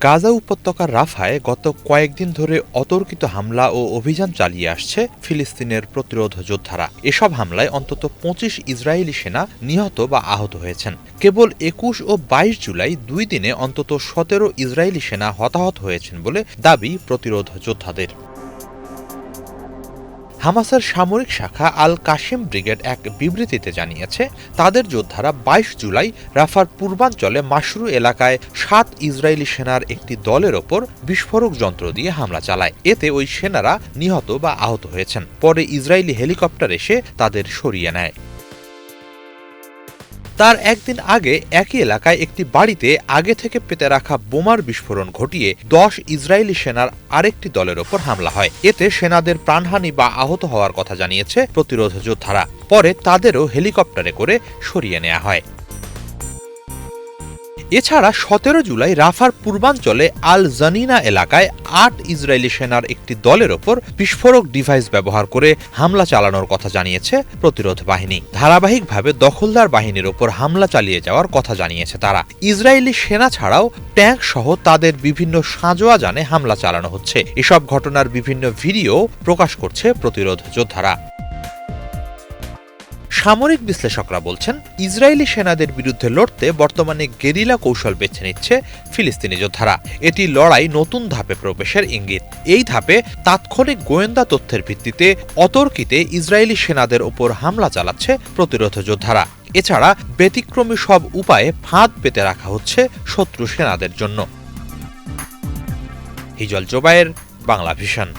গাজা উপত্যকার রাফায় গত কয়েকদিন ধরে অতর্কিত হামলা ও অভিযান চালিয়ে আসছে ফিলিস্তিনের প্রতিরোধ যোদ্ধারা। এসব হামলায় অন্তত ২৫ ইসরায়েলি সেনা নিহত বা আহত হয়েছেন। কেবল ২১ ও ২২ জুলাই ২ দিনে অন্তত ১৭ ইসরায়েলি সেনা হতাহত হয়েছেন বলে দাবি প্রতিরোধ যোদ্ধাদের। হামাসের সামরিক শাখা আল কাশেম ব্রিগেড এক বিবৃতিতে জানিয়েছে, তাদের যোদ্ধারা ২২ জুলাই রাফার পূর্বাঞ্চলে মাশরু এলাকায় ৭ ইসরায়েলি সেনার একটি দলের ওপর বিস্ফোরক যন্ত্র দিয়ে হামলা চালায়। এতে ওই সেনারা নিহত বা আহত হয়েছেন। পরে ইসরায়েলি হেলিকপ্টার এসে তাদের সরিয়ে নেয়। তার একদিন আগে একই এলাকায় একটি বাড়িতে আগে থেকে পেতে রাখা বোমার বিস্ফোরণ ঘটিয়ে ১০ ইসরায়েলি সেনার আরেকটি দলের ওপর হামলা হয়। এতে সেনাদের প্রাণহানি বা আহত হওয়ার কথা জানিয়েছে প্রতিরোধ যোদ্ধারা। পরে তাদেরও হেলিকপ্টারে করে সরিয়ে নেওয়া হয়। এছাড়া ১৭ জুলাই রাফার পূর্বাঞ্চলে আল জানিনা এলাকায় ৮ ইসরায়েলি সেনার একটি দলের ওপর বিস্ফোরক ডিভাইস ব্যবহার করে হামলা চালানোর কথা জানিয়েছে প্রতিরোধ বাহিনী। ধারাবাহিকভাবে দখলদার বাহিনীর ওপর হামলা চালিয়ে যাওয়ার কথা জানিয়েছে তারা। ইসরায়েলি সেনা ছাড়াও ট্যাঙ্ক সহ তাদের বিভিন্ন সাঁজোয়া যানে হামলা চালানো হচ্ছে। এসব ঘটনার বিভিন্ন ভিডিও প্রকাশ করছে প্রতিরোধ যোদ্ধারা। সামরিক বিশ্লেষকরা বলছেন, ইসরায়েলি সেনাদের বিরুদ্ধে লড়তে বর্তমানে গেরিলা কৌশল বেছে নিচ্ছে ফিলিস্তিনি যোদ্ধারা। এটি লড়াই নতুন ধাপে প্রবেশের ইঙ্গিত। এই ধাপে তাৎক্ষণিক গোয়েন্দা তথ্যের ভিত্তিতে অতর্কিতে ইসরায়েলি সেনাদের ওপর হামলা চালাচ্ছে প্রতিরোধ যোদ্ধারা। এছাড়া ব্যতিক্রমী সব উপায়ে ফাঁদ পেতে রাখা হচ্ছে শত্রু সেনাদের জন্য। হিজল জোবায়ের, বাংলা ভিশন।